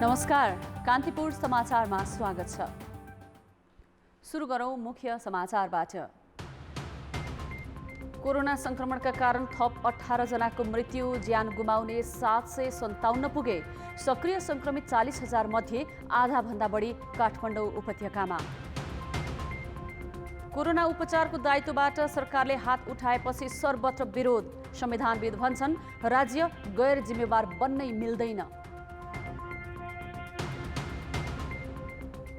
नमस्कार, कान्तिपुर समाचारमा स्वागत छ। सुरु गरौं मुख्य समाचारबाट। कोरोना संक्रमणका कारण थप 18 जनाको मृत्यु, ज्यान गुमाउने 757 पुगे। सक्रिय संक्रमित 40,000 मध्ये आधा भन्दा बढी काठमाडौँ उपत्यकामा। कोरोना उपचारको दायित्वबाट सरकारले हात उठाएपछि सर्वत्र विरोध। संविधानविद भन्छन् राज्य गैर जिम्मेवार बन्नै मिल्दैन।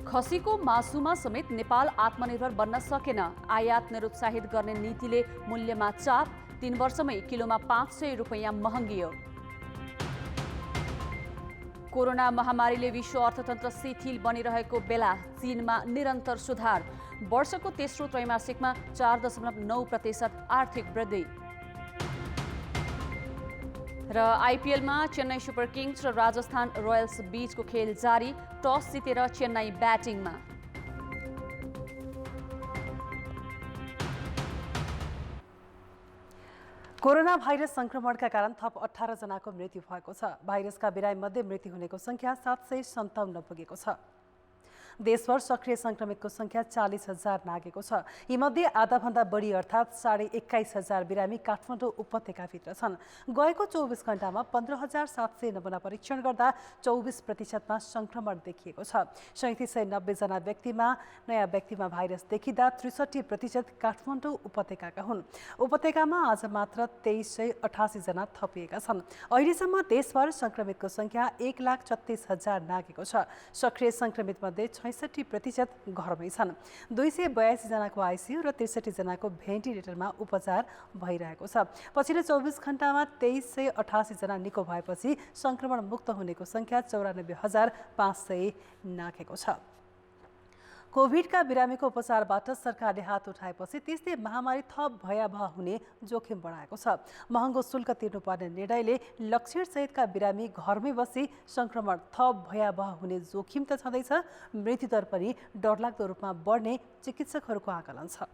खसीको मासुमा समेत नेपाल आत्मनिर्भर बन्न सकेन। आयात निरुत्साहित गर्ने नीतिले मूल्यमा चाप, 3 वर्षमै किलोमा 500 रुपैयाँ महँगियो। कोरोना महामारीले विश्व अर्थतन्त्र शिथिल बनिरहेको बेला चीनमा निरन्तर सुधार। वर्षको तेस्रो त्रैमासिकमा 4.9% आर्थिक वृद्धि। र आइपिएलमा चेन्नई सुपर किङ्स र राजस्थान रोयल्स बीचको खेल जारी। टस जितेर चेन्नई ब्याटिङमा। कोरोना भाइरस संक्रमणका कारण थप 18 जनाको मृत्यु भएको छ। भाइरसका बिरामीमध्ये मृत्यु हुनेको संख्या 757 पुगेको छ। देशभर सक्रिय संक्रमितको संख्या 40,000 नागेको छ। यीमध्ये आधाभन्दा बढी अर्थात् 21,500 बिरामी काठमाडौँ उपत्यकाभित्र छन्। गएको 24 घण्टामा 15,700 नमुना परीक्षण गर्दा 24% संक्रमण देखिएको छ। 3790 जना नयाँ व्यक्तिमा भाइरस देखिँदा 63% काठमाडौँ उपत्यकाका हुन्। उपत्यकामा आज मात्र 2388 जना थपिएका छन्। अहिलेसम्म देशभर संक्रमितको संख्या 1,36,000 नागेको छ। सक्रिय संक्रमित मध्ये 66% घरमै छन्। 282 जनाको आइसियु र 63 जनाको भेन्टिलेटरमा उपचार भइरहेको छ। पछिल्लो 24 घण्टामा 2388 जना निको भएपछि संक्रमण मुक्त हुनेको संख्या 94,500 नाघेको छ। कोभिडका बिरामीको उपचारबाट सरकारले हात उठाएपछि त्यस्तै महामारी थप भयावह हुने जोखिम बढाएको छ। महँगो शुल्क तिर्नुपर्ने निर्णयले लक्षणसहितका बिरामी घरमै बसी संक्रमण थप भयावह हुने जोखिम त छँदैछ, मृत्युदर पनि डरलाग्दो रूपमा बढ्ने चिकित्सकहरूको आकलन छ।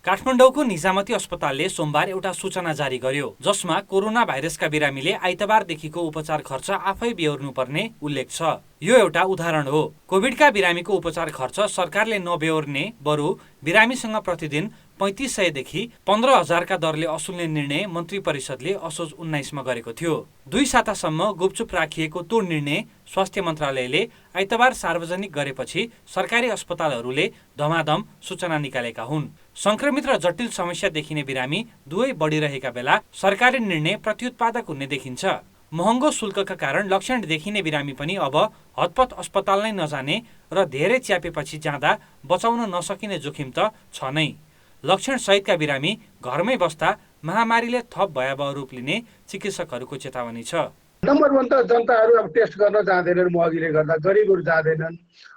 काठमाडौँको निजामती अस्पतालले सोमबार एउटा सूचना जारी गर्यो, जसमा कोरोना भाइरसका बिरामीले आइतबारदेखिको उपचार खर्च आफै बेहोर्नुपर्ने उल्लेख छ। यो एउटा उदाहरण हो। कोभिडका बिरामीको उपचार खर्च सरकारले नबेहोर्ने, बरु बिरामीसँग प्रतिदिन 3500 देखि 15,000 का दरले असुल्ने निर्णय मन्त्री परिषदले असोज 19 मा गरेको थियो। 2 सातासम्म गुपचुप राखिएको त्यो निर्णय स्वास्थ्य मन्त्रालयले आइतबार सार्वजनिक गरेपछि सरकारी अस्पतालहरूले धमाधम सूचना निकालेका हुन्। संक्रमित र जटिल समस्या देखिने बिरामी दुवै बढिरहेका बेला सरकारी निर्णय प्रत्युत्पादक हुने देखिन्छ। महँगो शुल्कका कारण लक्षण देखिने बिरामी पनि अब हतपत अस्पताल नै नजाने र धेरै च्यापेपछि जाँदा बचाउन नसकिने जोखिम त छ नै। लक्षण सहितका बिरामी घरमै बस्दा महामारीले थप भयावह रूप लिने चिकित्सकहरूको चेतावनी छ। नम्बर 1 त जनताहरू अब टेस्ट गर्न जाँदैनन्, महँगीले गर्दा गरिबहरू जाँदैनन्।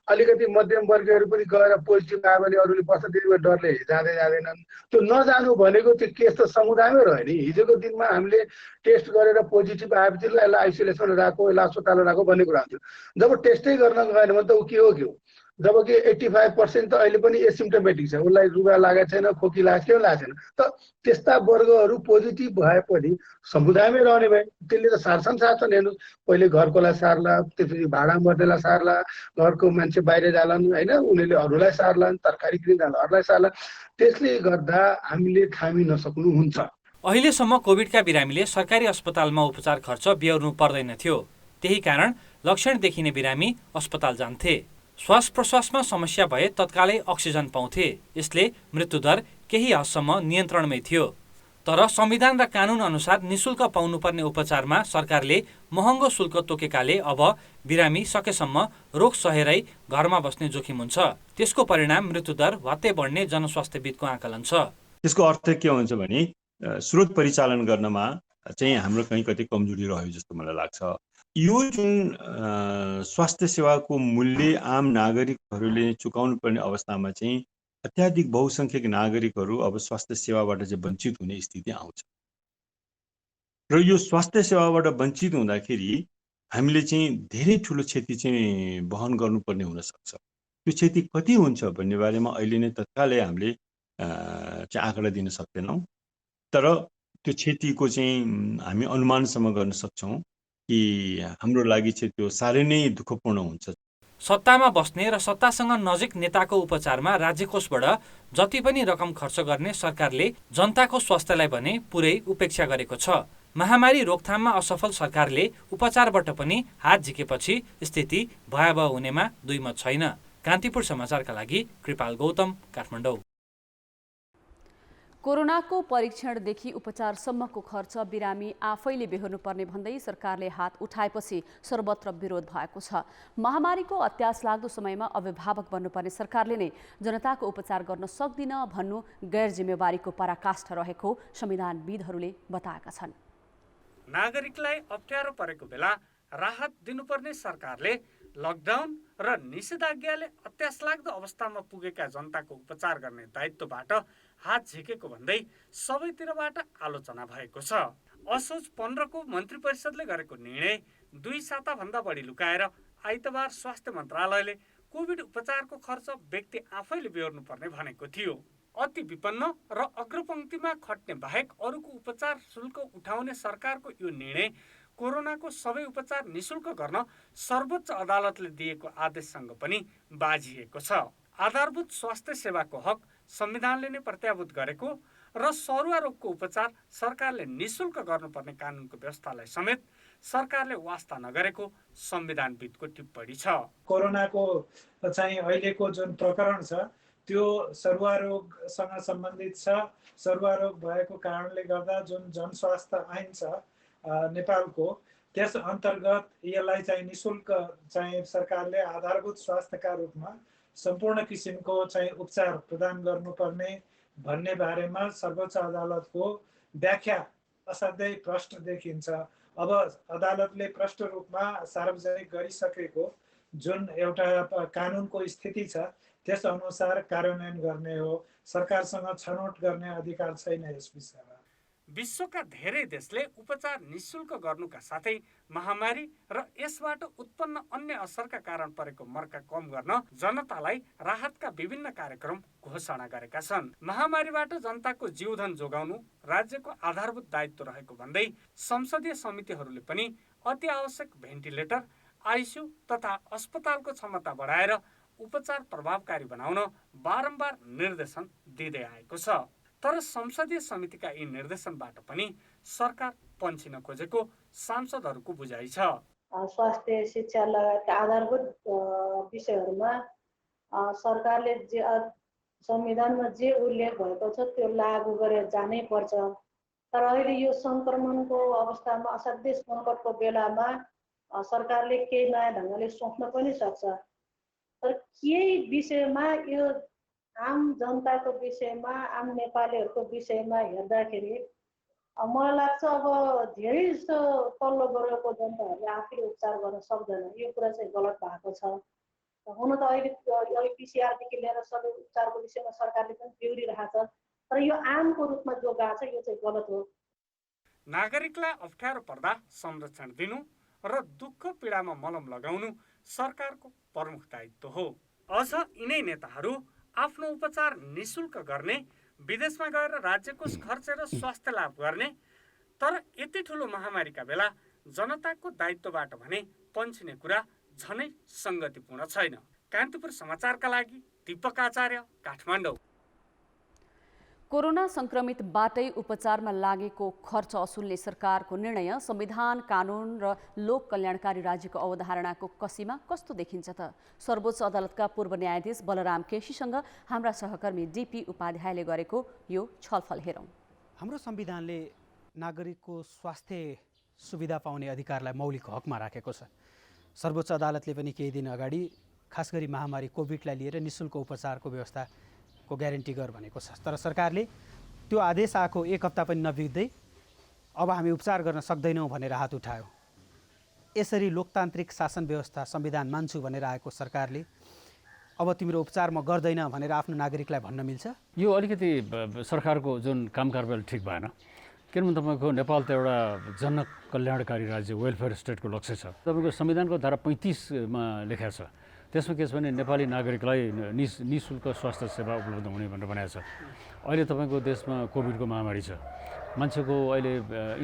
अलिकति मध्यम वर्गीयहरू पनि गएर पोजिटिभ आयो भने अरूले बस्दादेखि डरले जाँदैनन्। त्यो नजानु भनेको त्यो केस त समुदायमै रह्यो नि। हिजोको दिनमा हामीले टेस्ट गरेर पोजिटिभ आएपछि ल यसलाई आइसोलेसन राखो, यसलाई अस्पताल राखो भन्ने कुरा हुन्थ्यो। जब टेस्टै गर्न गएन भने त ऊ के हो के हो। जबकि 85% त अहिले पनि एसिम्टोमेटिक छ, उसलाई रुगा लागेको छैन, खोकी लागेको केही लागेको छैन। त त्यस्ता वर्गहरू पोजिटिभ भए पनि समुदायमै रहने भए त्यसले त सार्छन् हेर्नु। पहिले घरकोलाई सार्ला, त्यसपछि भाडा मर्नेलाई सार्ला, घरको मान्छे बाहिर जालान् होइन, उनीहरूले अरूलाई सार्लान्, तरकारी किन जान्छ अरूलाई सार्ला। त्यसले गर्दा हामीले थामी नसक्नु हुन्छ। अहिलेसम्म कोभिडका बिरामीले सरकारी अस्पतालमा उपचार खर्च बेहोर्नु पर्दैन थियो। त्यही कारण लक्षण देखिने बिरामी अस्पताल जान्थे। श्वास प्रश्वासमा समस्या भए तत्कालै अक्सिजन पाउँथे। यसले मृत्युदर केही हदसम्म नियन्त्रणमै थियो। तर संविधान र कानुन अनुसार निशुल्क पाउनुपर्ने उपचारमा सरकारले महँगो शुल्क तोकेकाले अब बिरामी सकेसम्म रोग सहेरै घरमा बस्ने जोखिम हुन्छ। त्यसको परिणाम मृत्युदर वात्तै बढ्ने जनस्वास्थ्यविदको आकलन छ। त्यसको अर्थ के हुन्छ भने स्रोत परिचालन गर्नमा चाहिँ हाम्रो कति कमजोरी रह्यो जस्तो मलाई लाग्छ। यो जुन स्वास्थ्य सेवाको मूल्य आम नागरिकहरूले चुकाउनु पर्ने अवस्थामा चाहिँ अत्याधिक बहुसंख्यक नागरिकहरू अब स्वास्थ्य सेवाबाट चाहिँ वञ्चित हुने स्थिति आउँछ। र यो स्वास्थ्य सेवाबाट वञ्चित हुँदाखेरि हामीले चाहिँ धेरै ठुलो क्षति चाहिँ वहन गर्नुपर्ने हुन सक्छ। त्यो क्षति कति हुन्छ भन्ने बारेमा अहिले नै तत्कालै हामीले चाहिँ आँकडा दिन सक्दैनौँ। तर त्यो क्षतिको चाहिँ हामी अनुमानसम्म गर्न सक्छौँ। कि हाम्रो लागि चाहिँ त्यो साह्रै नै दुःखपूर्ण हुन्छ। सत्तामा बस्ने र सत्तासँग नजिक नेताको उपचारमा राज्य कोषबाट जति पनि रकम खर्च गर्ने सरकारले जनताको स्वास्थ्यलाई भने पुरै उपेक्षा गरेको छ। महामारी रोकथाममा असफल सरकारले उपचारबाट पनि हात झिकेपछि स्थिति भयावह हुनेमा दुई मत छैन। कान्तिपुर समाचारका लागि कृपाल गौतम, काठमाडौँ। कोरोनाको परीक्षणदेखि उपचारसम्मको खर्च बिरामी आफैले बेहोर्नुपर्ने भन्दै सरकारले हात उठाएपछि सर्वत्र विरोध भएको छ। महामारीको अत्यास लाग्दो समयमा अभिभावक बन्नुपर्ने सरकारले नै जनताको उपचार गर्न सक्दिन भन्नु गैर जिम्मेवारीको पराकाष्ठा रहेको संविधानविदहरूले बताएका छन्। नागरिकलाई अप्ठ्यारो परेको बेला राहत दिनुपर्ने सरकारले लकडाउन र निषेधाज्ञाले अत्यास लाग्दो अवस्थामा पुगेका जनताको उपचार गर्ने दायित्वबाट हात झिकेको भन्दै सबैतिरबाट आलोचना भएको छ। असोज 15 को मन्त्री परिषदले गरेको निर्णय 2 साताभन्दा बढी लुकाएर आइतबार स्वास्थ्य मन्त्रालयले कोभिड उपचारको खर्च व्यक्ति आफैले बेहोर्नुपर्ने भनेको थियो। अति विपन्न र अग्रपङ्क्तिमा खट्ने बाहेक अरूको उपचार शुल्क उठाउने सरकारको यो निर्णय कोरोनाको सबै उपचार निशुल्क गर्न सर्वोच्च अदालतले दिएको आदेशसँग पनि बाजिएको छ। आधारभूत स्वास्थ्य सेवाको हक संविधानले नै प्रत्याभूत गरेको र सरुवा रोगको उपचार सरकारले निशुल्क गर्नुपर्ने कानुनको व्यवस्थालाई समेत सरकारले वास्ता नगरेको संविधानविदको टिप्पणी छ। कोरोनाको चाहिँ अहिलेको जुन प्रकरण छ त्यो सरुवा रोगसँग सम्बन्धित छ। सरुवा रोग भएको कारणले गर्दा जुन जनस्वास्थ्य ऐन छ नेपालको, त्यस अन्तर्गत यसलाई चाहिँ निशुल्क चाहिँ सरकारले आधारभूत स्वास्थ्यका रूपमा सम्पूर्ण किसिमको चाहिँ उपचार प्रदान गर्नुपर्ने भन्ने बारेमा सर्वोच्च अदालतको व्याख्या असाध्यै प्रष्ट देखिन्छ। अब अदालतले प्रष्ट रूपमा सार्वजनिक गरिसकेको जुन एउटा कानुनको स्थिति छ त्यस अनुसार कार्यान्वयन गर्ने हो। सरकारसँग छनौट गर्ने अधिकार छैन यस विषयमा। विश्वका धेरै देशले उपचार निशुल्क गर्नुका साथै महामारी र यसबाट उत्पन्न अन्य असरका कारण परेको मर्का कम गर्न जनतालाई राहतका विभिन्न कार्यक्रम घोषणा गरेका छन्। महामारीबाट जनताको जीवधन जोगाउनु राज्यको आधारभूत दायित्व रहेको भन्दै संसदीय समितिहरूले पनि अति आवश्यक भेन्टिलेटर, आइसियु तथा अस्पतालको क्षमता बढाएर उपचार प्रभावकारी बनाउन बारम्बार निर्देशन दिँदै आएको छ। तर संसदीय समितिका यी निर्देशनबाट पनि सरकार पन्छिन खोजेको सांसदहरूको बुझाइ छ। स्वास्थ्य शिक्षा लगायतका आधारभूत विषयहरूमा सरकारले जे संविधानमा जे उल्लेख भएको छ त्यो लागू गरेर जानै पर्छ। तर अहिले यो संक्रमणको अवस्थामा असाध्यै सङ्कटको बेलामा सरकारले केही नयाँ ढङ्गले सोच्न पनि सक्छ। तर केही विषयमा यो आम जनताको विषयमा, आम नेपालीहरूको विषयमा हेर्दाखेरि मलाई लाग्छ अब धेरै जस्तो तल्लो वर्गको जनताहरूले आफैले उपचार गर्न सक्दैन। यो कुरा चाहिँ गलत भएको छ। हुन त अहिले पिसिआरदेखि लिएर सबै उपचारको विषयमा सरकारले पनि बेहोरिरहेको छ। तर यो आमको रूपमा जो गएको छ यो चाहिँ गलत हो। नागरिकलाई अप्ठ्यारो पर्दा संरक्षण दिनु र दुःख पीडामा मलम लगाउनु सरकारको प्रमुख दायित्व हो। अझ यिनै नेताहरू आफ्नो उपचार निशुल्क गर्ने, विदेशमा गएर राज्यको खर्चेर स्वास्थ्य लाभ गर्ने, तर यति ठुलो महामारीका बेला जनताको दायित्वबाट भने पन्छिने कुरा झनै सङ्गतिपूर्ण छैन। कान्तिपुर समाचारका लागि दीपक आचार्य, काठमाडौँ। कोरोना संक्रमितबाटै उपचारमा लागेको खर्च असुल्ने सरकारको निर्णय संविधान, कानुन र लोक कल्याणकारी राज्यको अवधारणाको कसीमा कस्तो देखिन्छ त? सर्वोच्च अदालतका पूर्व न्यायाधीश बलराम केसीसँग हाम्रा सहकर्मी डीपी उपाध्यायले गरेको यो छलफल हेरौँ। हाम्रो संविधानले नागरिकको स्वास्थ्य सुविधा पाउने अधिकारलाई मौलिक हकमा राखेको छ। सर्वोच्च अदालतले पनि केही दिन अगाडि खास गरी महामारी कोभिडलाई लिएर निशुल्क उपचारको व्यवस्थाको ग्यारेन्टी गर भनेको छ। तर सरकारले त्यो आदेश आएको 1 हप्ता पनि नबित्दै अब हामी उपचार गर्न सक्दैनौँ भनेर हात उठायो। यसरी लोकतान्त्रिक शासन व्यवस्था संविधान मान्छु भनेर आएको सरकारले अब तिम्रो उपचार म गर्दैन भनेर आफ्नो नागरिकलाई भन्न मिल्छ? यो अलिकति सरकारको जुन काम कारबाही ठिक भएन। किनभने तपाईँको नेपाल त एउटा जन कल्याणकारी राज्य, वेलफेयर स्टेटको लक्ष्य छ। तपाईँको संविधानको धारा 35मा लेखा छ। त्यसमा के छ भने नेपाली नागरिकलाई निशुल्क स्वास्थ्य सेवा उपलब्ध हुने भनेर भनेको छ। अहिले तपाईँको देशमा कोभिडको महामारी छ, मान्छेको अहिले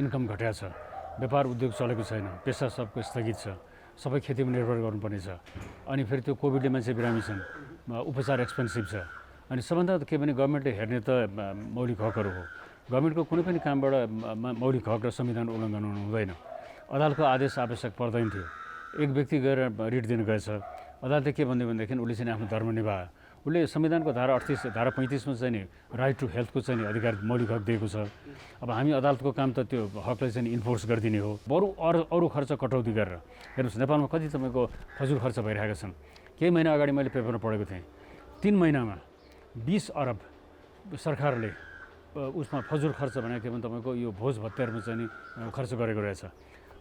इन्कम घट्या छ, व्यापार उद्योग चलेको छैन, पेसा सबको स्थगित छ, सबै खेतीमा निर्भर गर्नुपर्ने छ। अनि फेरि त्यो कोभिडले मान्छे बिरामी छन्, उपचार एक्सपेन्सिभ छ। अनि सबभन्दा के भने गभर्मेन्टले हेर्ने त मौलिक हकहरू हो। गभर्मेन्टको कुनै पनि कामबाट मौलिक हक र संविधान उल्लङ्घन हुँदैन। अदालतको आदेश आवश्यक पर्दैन थियो। एक व्यक्ति गएर रिट दिन गएछ, अदालतले के भन्दै भनेदेखि उसले चाहिँ आफ्नो धर्म निभायो। उसले संविधानको धारा 38 धारा 35 मा चाहिँ नि राइट टु हेल्थको चाहिँ नि अधिकार मौलिक हक दिएको छ। अब हामी अदालतको काम त त्यो हकलाई चाहिँ इन्फोर्स गरिदिने हो। बरु अरू खर्च कटौती गरेर हेर्नुहोस्, नेपालमा कति तपाईँको फजुल खर्च भइरहेका छन्। केही महिना अगाडि मैले पेपरमा पढेको थिएँ, 3 महिनामा 20 अरब सरकारले उसमा फजुल खर्च भनेको के भने तपाईँको यो भोज भत्याहरूमा चाहिँ नि खर्च गरेको रहेछ।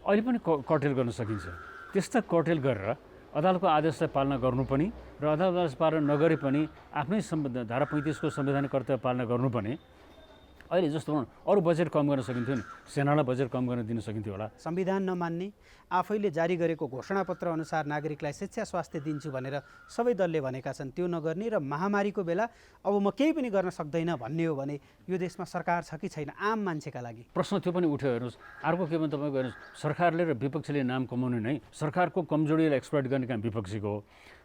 अहिले पनि कर्टेल गर्न सकिन्छ। त्यस्ता कर्टेल गरेर अदालतको आदेशलाई पालना गर्नु पनि र अदालत आदेश पालना नगरे पनि आफ्नै धारा 35 को संवैधानिक कर्तव्य पालना गर्नु पनि अहिले जस्तो अरू बजेट कम गर्न सकिन्थ्यो नि, सेनालाई बजेट कम गर्न दिन सकिन्थ्यो होला। संविधान नमान्ने, आफैले जारी गरेको घोषणापत्र अनुसार नागरिकलाई शिक्षा स्वास्थ्य दिन्छु भनेर सबै दलले भनेका छन्, त्यो नगर्ने र महामारीको बेला अब म केही पनि गर्न सक्दैन भन्ने हो भने यो देशमा सरकार छ कि छैन आम मान्छेका लागि? प्रश्न त्यो पनि उठ्यो। हेर्नुहोस्, अर्को के भने तपाईँको हेर्नुहोस्, सरकारले र विपक्षीले नाम कमाउने नै सरकारको कमजोरीलाई एक्सप्लोइट गर्ने काम विपक्षीको हो।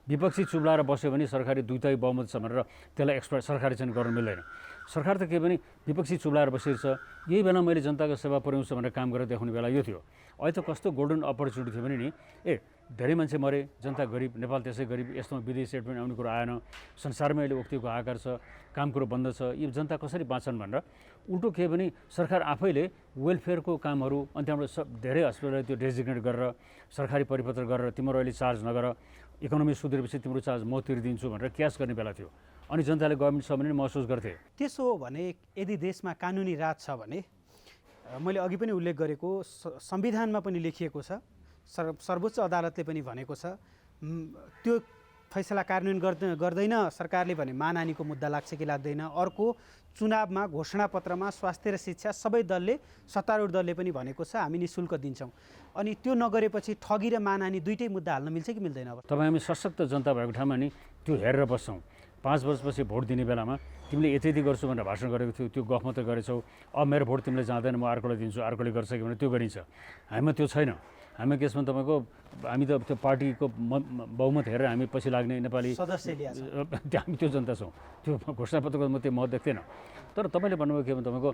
विपक्षी चुब्लाएर बस्यो भने सरकारी दुईटै बहुमत छ भनेर त्यसलाई एक्सप्लोइट सरकारले चाहिँ गर्नु मिल्दैन। सरकार त के भने विपक्षी चुब्लाएर बसिरहेछ। यही बेला मैले जनताको सेवा पुर्याउँछु भनेर काम गरेर देखाउने बेला यो थियो। अहिले त कस्तो गोल्डन अपर्च्युनिटी थियो भने नि, धेरै मान्छे मरे, जनता गरिब, नेपाल त्यसै गरिब, यस्तोमा विदेशी एडमेन्ट आउने कुरो आएन, संसारमै अहिले उक्तिको हाहाकार छ, काम कुरो बन्द छ, यो जनता कसरी बाँच्छन् भनेर उल्टो के भने सरकार आफैले वेलफेयरको कामहरू अनि त्यहाँबाट धेरै हस्पिटललाई त्यो डेजिग्नेट गरेर सरकारी परिपत्र गरेर तिम्रो अहिले चार्ज नगर, इकोनोमी सुध्रेपछि तिम्रो चार्ज म तिरिदिन्छु भनेर क्यास गर्ने बेला थियो। अनि जनताले गभर्मेन्ट छ भने महसुस गर्थे। त्यसो हो भने यदि देशमा कानुनी राज छ भने मैले अघि पनि उल्लेख गरेको संविधानमा पनि लेखिएको छ, सर्वोच्च अदालतले पनि भनेको छ, त्यो फैसला कार्यान्वयन गर्दैन सरकारले भने मानहानिको मुद्दा लाग्छ कि लाग्दैन। अर्को चुनावमा घोषणापत्रमा स्वास्थ्य र शिक्षा सबै दलले, सत्तारूढ दलले पनि भनेको छ हामी निःशुल्क दिन्छौँ। अनि त्यो नगरेपछि ठगी र मानहानि दुईटै मुद्दा हाल्न मिल्छ कि मिल्दैन? अब तपाईँ हामी सशक्त जनता भएको ठाउँमा नि त्यो हेरेर बस्छौँ। 5 वर्षपछि भोट दिने बेलामा तिमीले यति गर्छु भनेर भाषण गरेको थियो, त्यो गफ मात्रै गरेछौ। अब मेरो भोट तिमीले जाँदैन, म अर्कोलाई दिन्छु, अर्कोले गर्छ कि भने त्यो गरिन्छ। हामीमा त्यो छैन। हामी केसमा तपाईँको हामी त त्यो पार्टीको बहुमत हेरेर हामी पछि लाग्ने नेपाली सदस्य हामी त्यो जनता छौँ। त्यो घोषणापत्रको म त्यो मत देख्दैन। तर तपाईँले भन्नुभयो के भने तपाईँको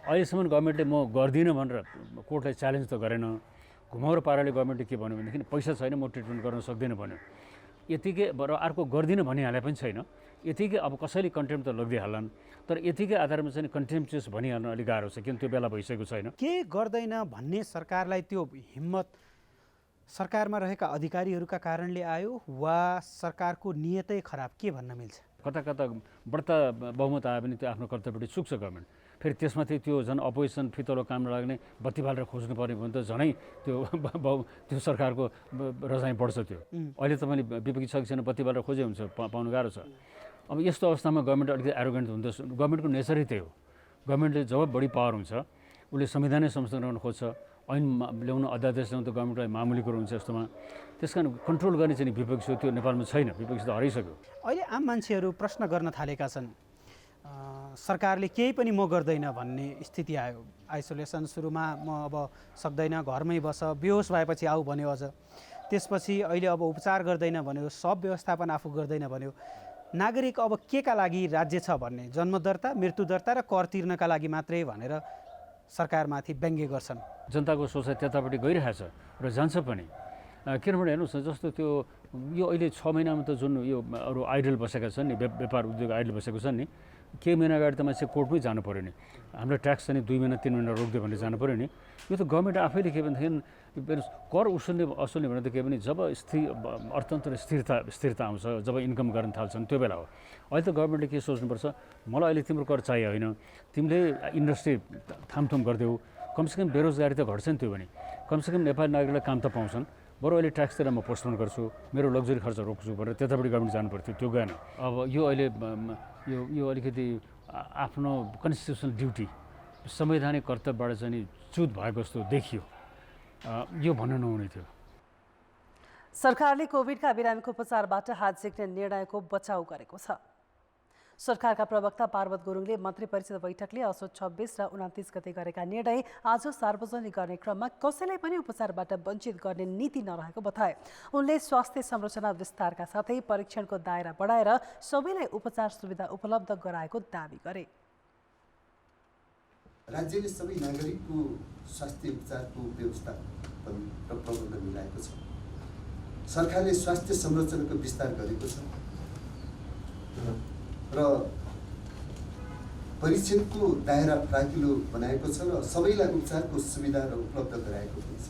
अहिलेसम्म गभर्मेन्टले म गर्दिनँ भनेर कोर्टलाई च्यालेन्ज त गरेन। घुमाउरो पाराले गभर्मेन्टले के भन्यो भनेदेखि पैसा छैन म ट्रिटमेन्ट गर्न सक्दिनँ भन्यो। यतिकै अर्को गर्दिनँ भनिहाले पनि छैन। यतिकै अब कसैले कन्टेम्प त लगिदिइहाल्लान्, तर यतिकै आधारमा चाहिँ कन्टेम्प्चुअस भनिहाल्न अलिक गाह्रो छ, किन त्यो बेला भइसकेको छैन। के गर्दैन भन्ने सरकारलाई त्यो हिम्मत सरकारमा रहेका अधिकारीहरूका कारणले आयो वा सरकारको नियतै खराब, के भन्न मिल्छ? कता कता बढ्ता बहुमत आयो भने त्यो आफ्नो कर्तव्यपट्टि चुक्छ गभर्मेन्ट। फेरि त्यसमाथि त्यो झन् अपोजिसन फितलो काम नलाग्ने बत्ती बालेर खोज्नु पर्ने भने त झनै त्यो सरकारको रजाइ बढ्छ। त्यो अहिले तपाईँले विपक्षी छ कि छैन बत्ती बालेर खोजे हुन्छ, पाउनु गाह्रो छ। अब यस्तो अवस्थामा गभर्मेन्ट अलिकति एरोगेन्ट हुन्छ। गभर्मेन्टको नेचरै त्यही हो। गभर्मेन्टले जब बढी पावर हुन्छ उसले संविधानै संशोधन गर्न खोज्छ, ऐन ल्याउन, अध्यादेश ल्याउनु त गभर्मेन्टलाई मामुली कुरो हुन्छ यस्तोमा। त्यस कारण कन्ट्रोल गर्ने चाहिँ विपक्ष त्यो नेपालमा छैन, विपक्ष त हराइसक्यो। अहिले आम मान्छेहरू प्रश्न गर्न थालेका छन्, सरकारले केही पनि म गर्दैन भन्ने स्थिति आयो। आइसोलेसन सुरुमा म अब सक्दैन, घरमै बस, बेहोस भएपछि आऊ भन्यो, अझ त्यसपछि अहिले अब उपचार गर्दैन भन्यो, सब व्यवस्थापन आफू गर्दैन भन्यो। नागरिक अब के का लागि राज्य छ भन्ने, जन्म दर्ता, मृत्यु दर्ता र कर तिर्नका लागि मात्रै भनेर सरकारमाथि व्यङ्ग्य गर्छन्। जनताको सोचाइ त्यतापट्टि गइरहेछ र जान्छ पनि। किनभने हेर्नुहोस् न, जस्तो त्यो यो अहिले 6 महिनामा त जुन यो अरू आइडल बसेका छन् नि, व्यापार उद्योग आइडल बसेको छन् नि, केही महिना अगाडि त मान्छे कोर्टमै जानु पऱ्यो नि, हाम्रो ट्याक्स चाहिँ 2 महिना 3 महिना रोक्दियो भनेर जानु पऱ्यो नि। यो त गभर्मेन्ट आफैले के भनेदेखि कर असुल्ने भने त के भने जब अर्थतन्त्र स्थिरता आउँछ, जब इन्कम गर्न थाल्छन् त्यो बेला हो। अहिले त गभर्मेन्टले के सोच्नुपर्छ, मलाई अहिले तिम्रो कर चाहियो होइन, तिमीले इन्डस्ट्री थामथुम गरिदेऊ, कमसेकम बेरोजगारी त घट्छ नि। त्यो भने कमसेकम नेपाली नागरिकलाई काम त पाउँछन्। बरु अहिले ट्याक्सतिर म पोस्टपोन गर्छु, मेरो लग्जरी खर्च रोक्छु भनेर त्यतापट्टि गभर्मेन्ट जानु पर्थ्यो, त्यो गएन। अब यो अहिले यो अलिकति आफ्नो कन्स्टिट्युसनल ड्युटी, संवैधानिक कर्तव्यबाट चाहिँ नि च्युत भएको जस्तो देखियो। यो भन्न नहुने थियो। सरकारले कोभिडका बिरामीको उपचारबाट हात झिक्ने निर्णयको बचाउ गरेको छ। सरकारका प्रवक्ता पार्वत गुरुङले मन्त्री परिषद बैठकले असोज 26 र 29 गते गरेका निर्णय आज सार्वजनिक गर्ने क्रममा कसैलाई पनि उपचारबाट वञ्चित गर्ने नीति नरहेको बताए। उनले स्वास्थ्य संरचना विस्तारका साथै परीक्षणको दायरा बढाएर सबैलाई उपचार सुविधा उपलब्ध गराएको दावी गरे। राज्यले सबै नागरिकको स्वास्थ्य उपचारको व्यवस्था र प्रबन्ध मिलाएको छ। सरकारले स्वास्थ्य संरचनाको विस्तार गरेको छ र परीक्षणको दायरा फराकिलो बनाएको छ र सबैलाई उपचारको सुविधा र उपलब्ध गराएको छ।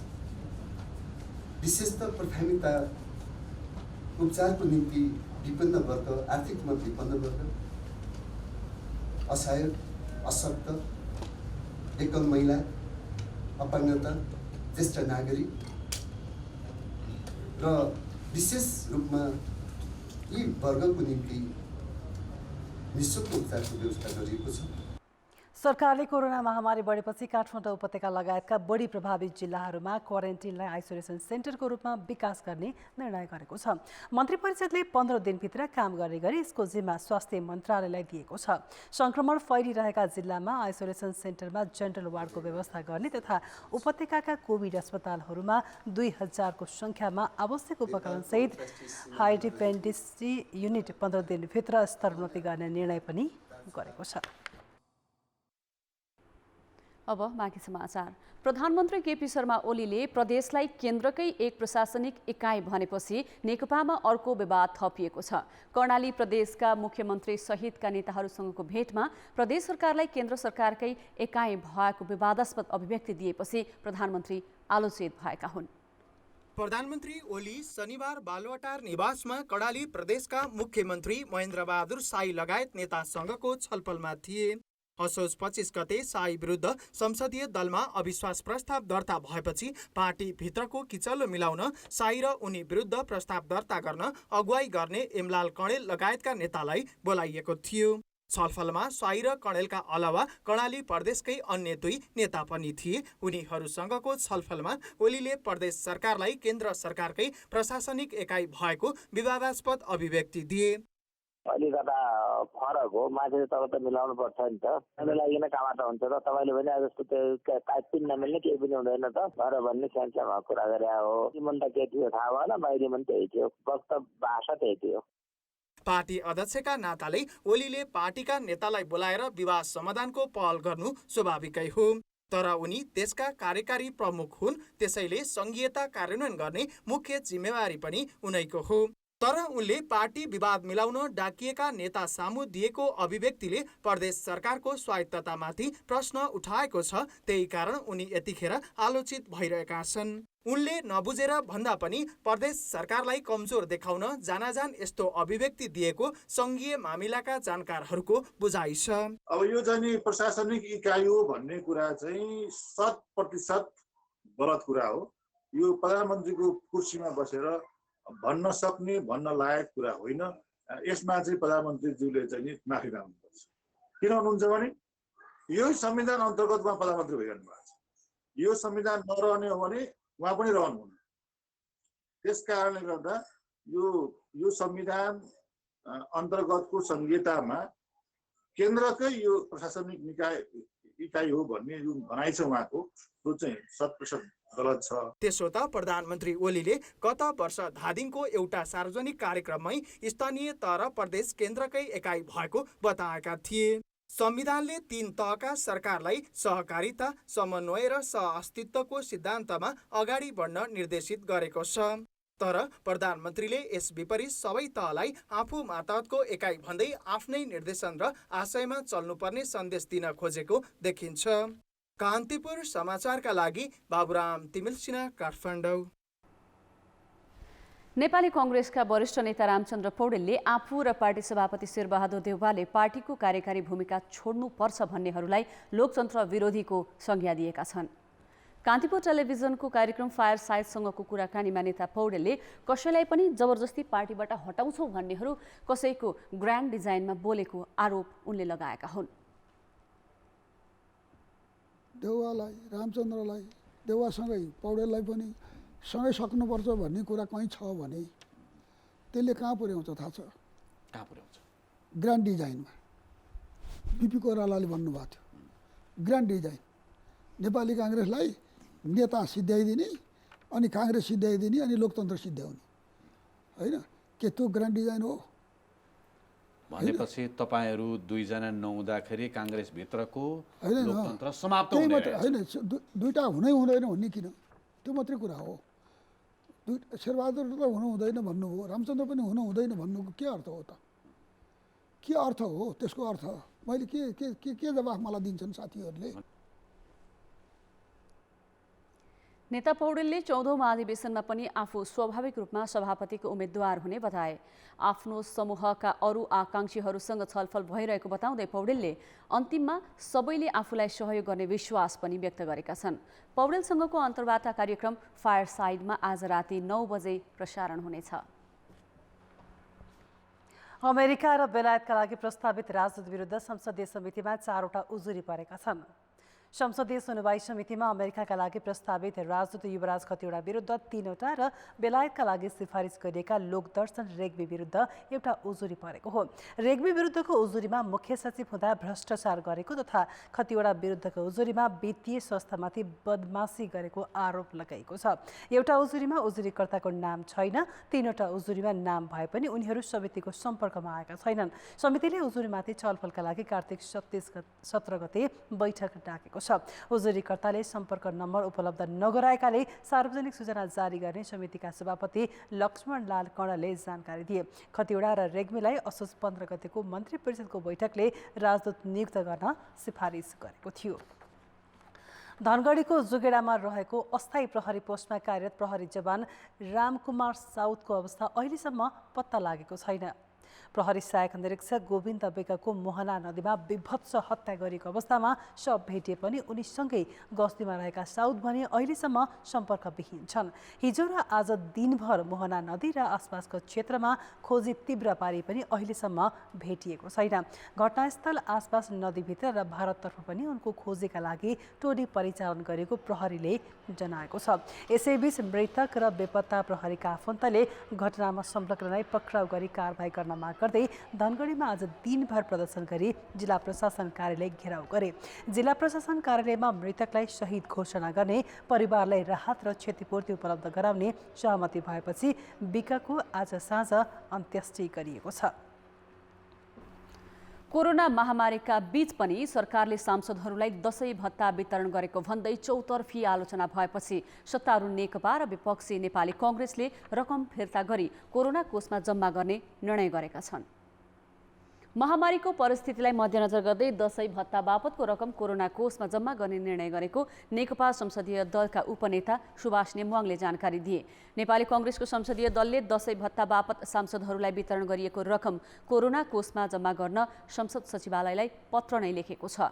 विशेषतः प्राथमिकता उपचारको निम्ति विपन्न वर्ग, आर्थिक रूपमा विपन्न वर्ग, असहाय, अशक्त, एकल महिला, अपाङ्गता, ज्येष्ठ नागरिक र विशेष रूपमा यी वर्गको निम्ति निःशुल्क उपचारको व्यवस्था गरिएको छ। सरकारले कोरोना महामारी बढेपछि काठमाडौँ उपत्यका लगायतका बढी प्रभावित जिल्लाहरूमा क्वारेन्टिनलाई आइसोलेसन सेन्टरको रूपमा विकास गर्ने निर्णय गरेको छ। मन्त्री परिषदले 15 दिनभित्र काम गर्ने गरी यसको जिम्मा स्वास्थ्य मन्त्रालयलाई दिएको छ। संक्रमण फैलिरहेका जिल्लामा आइसोलेसन सेन्टरमा जेनरल वार्डको व्यवस्था गर्ने तथा उपत्यकाका कोभिड अस्पतालहरूमा 2000 को सङ्ख्यामा आवश्यक उपकरणसहित हाई डिपेन्डेन्सी युनिट 15 दिनभित्र स्तरोन्नति गर्ने निर्णय पनि गरेको छ। अब बाँकी समाचार। प्रधानमन्त्री केपी शर्मा ओलीले प्रदेशलाई केन्द्रकै एक प्रशासनिक इकाइ भनेपछि नेकपामा अर्को विवाद थपिएको छ। कर्णाली प्रदेशका मुख्यमन्त्री सहितका नेताहरूसँगको भेटमा प्रदेश सरकारलाई केन्द्र सरकारकै इकाइ भएको विवादास्पद अभिव्यक्ति दिएपछि प्रधानमन्त्री आलोचित भएका हुन्। प्रधानमन्त्री ओली शनिबार बालुवाटार निवासमा कर्णाली प्रदेशका मुख्यमन्त्री महेन्द्र बहादुर साई लगायत नेतासँगको छलफलमा थिए। असोज 25 गते साई विरुद्ध संसदीय दलमा अविश्वास प्रस्ताव दर्ता भएपछि पार्टी भित्रको किचलो मिलाउन साई र उनी विरुद्ध प्रस्ताव दर्ता गर्न अगुवाई गर्ने एमलाल कणेल लगायतका नेतालाई बोलाइएको थियो। छलफलमा साई र कणेलका अलावा कर्णाली प्रदेशकै अन्य 2 नेता पनि थिए। उनीहरूसँगको छलफलमा ओलीले प्रदेश सरकारलाई केन्द्र सरकारकै प्रशासनिक एकाइ भएको विवादास्पद अभिव्यक्ति दिए। अलिकता फरक हो, मान्छे तब त मिलाउनु पर्छ नि त, त्यसले लागि नै कामा त हुन्छ त। तपाईँले भने जस्तो त्यो पाइप पनि नमिल्ने केही पनि हुँदैन त भएर भन्ने स्यामस्याममा कुरा गरे हो। मन त के थियो थाहा भएन, बाहिरी पनि त्यही थियो, वक्तव्य भाषा त्यही थियो। पार्टी अध्यक्षका नाताले ओलीले पार्टीका नेतालाई बोलाएर विवाद समाधानको पहल गर्नु स्वाभाविकै हो। तर उनी देशका कार्यकारी प्रमुख हुन्, त्यसैले संघीयता कार्यान्वयन गर्ने मुख्य जिम्मेवारी पनि उनैको हो। तर उनले पार्टी विवाद मिलाउन डाकिएका नेता सामु दिएको अभिव्यक्तिले प्रदेश सरकारको स्वायत्ततामाथि प्रश्न उठाएको छ। त्यही कारण उनी यतिखेर आलोचित भइरहेका छन्। उनले नबुझेर भन्दा पनि प्रदेश सरकारलाई कमजोर देखाउन जानाजान यस्तो अभिव्यक्ति दिएको संघीय मामिलाका जानकारहरूको बुझाइ छ। अब यो चाहिँ प्रशासनिक इकाइ हो भन्ने कुरा चाहिँ 100% गलत कुरा हो। यो प्रधानमन्त्रीको कुर्सीमा बसेर भन्न सक्ने, भन्न लायक कुरा होइन। यसमा चाहिँ प्रधानमन्त्रीज्यूले चाहिँ माफी माग्नुपर्छ। किन हुनुहुन्छ भने यो संविधान अन्तर्गत उहाँ प्रधानमन्त्री भइरहनु भएको छ। यो संविधान नरहने हो भने उहाँ पनि रहनुहुन्न। त्यस कारणले गर्दा यो संविधान अन्तर्गतको संहितामा केन्द्रकै यो प्रशासनिक इकाइ हो भन्ने जुन भनाइ छ उहाँको, त्यो चाहिँ 100% गलत छ। त्यसो त प्रधानमन्त्री ओलीले गत वर्ष धादिङको एउटा सार्वजनिक कार्यक्रममै स्थानीय तर प्रदेश केन्द्रकै एकाइ भएको बताएका थिए। संविधानले 3 तहका सरकारलाई सहकारिता, समन्वय र सहअस्तित्वको सिद्धान्तमा अगाडि बढ्न निर्देशित गरेको छ। तर प्रधानमन्त्रीले यस विपरीत सबै तहलाई आफू मातहतको एकाइ भन्दै आफ्नै निर्देशन र आशयमा चल्नुपर्ने सन्देश दिन खोजेको देखिन्छ। कान्तिपुर समाचारका लागि बाबुराम तिमिल सिन्हा, काठमाडौँ। नेपाली कांग्रेसका वरिष्ठ नेता रामचन्द्र पौडेलले आफू र पार्टी सभापति शेरबहादुर देउवाले पार्टीको कार्यकारी भूमिका छोड्नुपर्छ भन्नेहरूलाई लोकतन्त्र विरोधीको संज्ञा दिएका छन्। कान्तिपुर टेलिभिजनको कार्यक्रम फायर साइडसँगको कुराकानीमा नेता पौडेलले कसैलाई पनि जबरजस्ती पार्टीबाट हटाउँछौ भन्नेहरू कसैको ग्रान्ड डिजाइनमा बोलेको आरोप उनले लगाएका हुन्। देउवालाई, रामचन्द्रलाई, देउवासँगै पौडेललाई पनि सँगै सक्नुपर्छ भन्ने कुरा कहीँ छ भने त्यसले कहाँ पुर्याउँछ थाहा छ? कहाँ पुर्याउँछ? ग्रान्ड डिजाइनमा। बिपी कोइरालाले भन्नुभएको थियो, ग्रान्ड डिजाइन नेपाली काङ्ग्रेसलाई नेता सिद्ध्याइदिने अनि काङ्ग्रेस सिद्ध्याइदिने अनि लोकतन्त्र सिद्ध्याउने होइन के त्यो ग्रान्ड डिजाइन हो? भनेपछि तपाईहरू दुईजना नहुँदाखेरि काङ्ग्रेसभित्रको होइन लोकतन्त्र समाप्त त्यही हुने मात्रै होइन, दुईटा हुनै हुँदैन भन्ने किन? त्यो मात्रै कुरा हो। शेरबहादुर त हुनु हुँदैन भन्नुभयो, रामचन्द्र पनि हुनु हुँदैन भन्नुको के अर्थ हो त? के अर्थ हो त्यसको अर्थ? मैले के जवाफ मलाई दिन्छन् साथीहरूले? नेता पौडेलले 14औं महाधिवेशनमा पनि आफू स्वाभाविक रूपमा सभापतिको उम्मेद्वार हुने बताए। आफ्नो समूहका अरू आकांक्षीहरूसँग छलफल भइरहेको बताउँदै पौडेलले अन्तिममा सबैले आफूलाई सहयोग गर्ने विश्वास पनि व्यक्त गरेका छन्। पौडेलसँगको अन्तर्वार्ता कार्यक्रम फायर साइडमा आज राति 9 बजे प्रसारण हुनेछ। अमेरिका र बेलायतका लागि प्रस्तावित राजदूत विरुद्ध संसदीय समितिमा 4वटा उजुरी परेका छन्। संसदीय सुनवाई समितिमा अमेरिकाका लागि प्रस्तावित राजदूत युवराज खतिवडा विरुद्ध 3वटा र बेलायतका लागि सिफारिस गरिएका लोकदर्शन रेग्मी विरुद्ध एउटा उजुरी परेको हो। रेग्मी विरुद्धको उजुरीमा मुख्य सचिव हुँदा भ्रष्टाचार गरेको तथा खतिवडा विरुद्धको उजुरीमा वित्तीय संस्थामाथि बदमासी गरेको आरोप लगाइएको छ। एउटा उजुरीमा उजुरीकर्ताको नाम छैन, 3वटा उजुरीमा नाम भए पनि उनीहरू समितिको सम्पर्कमा आएका छैनन्। समितिले उजुरीमाथि छलफलका लागि कार्तिक 17 गते बैठक डाकेको छ। उजुरीकर्ताले सम्पर्क नम्बर उपलब्ध नगराएकाले सार्वजनिक सूचना जारी गर्ने समितिका सभापति लक्ष्मण लाल कणले जानकारी दिए। खतिवडा र रेग्मीलाई असोज 15 गतेको मन्त्री परिषदको बैठकले राजदूत नियुक्त गर्न सिफारिस गरेको थियो। धनगढीको जुगेडामा रहेको अस्थायी प्रहरी पोस्टमा कार्यरत प्रहरी जवान रामकुमार साउदको अवस्था अहिलेसम्म पत्ता लागेको छैन। प्रहरी सहायक निरीक्षक गोविन्द बेकाको मोहना नदीमा विभत्स हत्या गरिएको अवस्थामा शव भेटिए पनि उनीसँगै गस्तीमा रहेका साउद भने अहिलेसम्म सम्पर्कविहीन छन्। हिजो र आज दिनभर मोहना नदी र आसपासको क्षेत्रमा खोजी तीव्र पारे पनि अहिलेसम्म भेटिएको छैन। घटनास्थल आसपास नदीभित्र र भारततर्फ पनि उनको खोजीका लागि टोली परिचालन गरेको प्रहरीले जनाएको छ। यसैबीच मृतक र बेपत्ता प्रहरीका आफन्तले घटनामा संलग्नलाई पक्राउ गरी कारबाही गर्न माग गर्दै धनगढीमा आज दिनभर प्रदर्शन गरी जिल्ला प्रशासन कार्यालय घेराउ गरे। जिल्ला प्रशासन कार्यालयमा मृतकलाई शहीद घोषणा गर्ने, परिवारलाई राहत र क्षतिपूर्ति उपलब्ध गराउने सहमति भएपछि बिकाको आज साँझ अन्त्येष्टि गरिएको छ। कोरोना महामारीका बीच पनि सरकारले सांसदहरूलाई दशैं भत्ता वितरण गरेको भन्दै चौतर्फी आलोचना भएपछि सत्तारूढ नेकपा र विपक्षी नेपाली कांग्रेसले रकम फिर्ता गरी कोरोना कोषमा जम्मा गर्ने निर्णय गरेका छन्। महामारीको परिस्थितिलाई मध्यनजर गर्दै दशैं भत्ता बापतको रकम कोरोना कोषमा जम्मा गर्ने निर्णय गरेको नेकपा संसदीय दलका उपनेता सुभाष नेमुवाङले जानकारी दिए। नेपाली कांग्रेसको संसदीय दलले दशैं भत्ता बापत सांसदहरूलाई वितरण गरिएको रकम कोरोना कोषमा जम्मा गर्न संसद सचिवालयलाई पत्र नै लेखेको छ।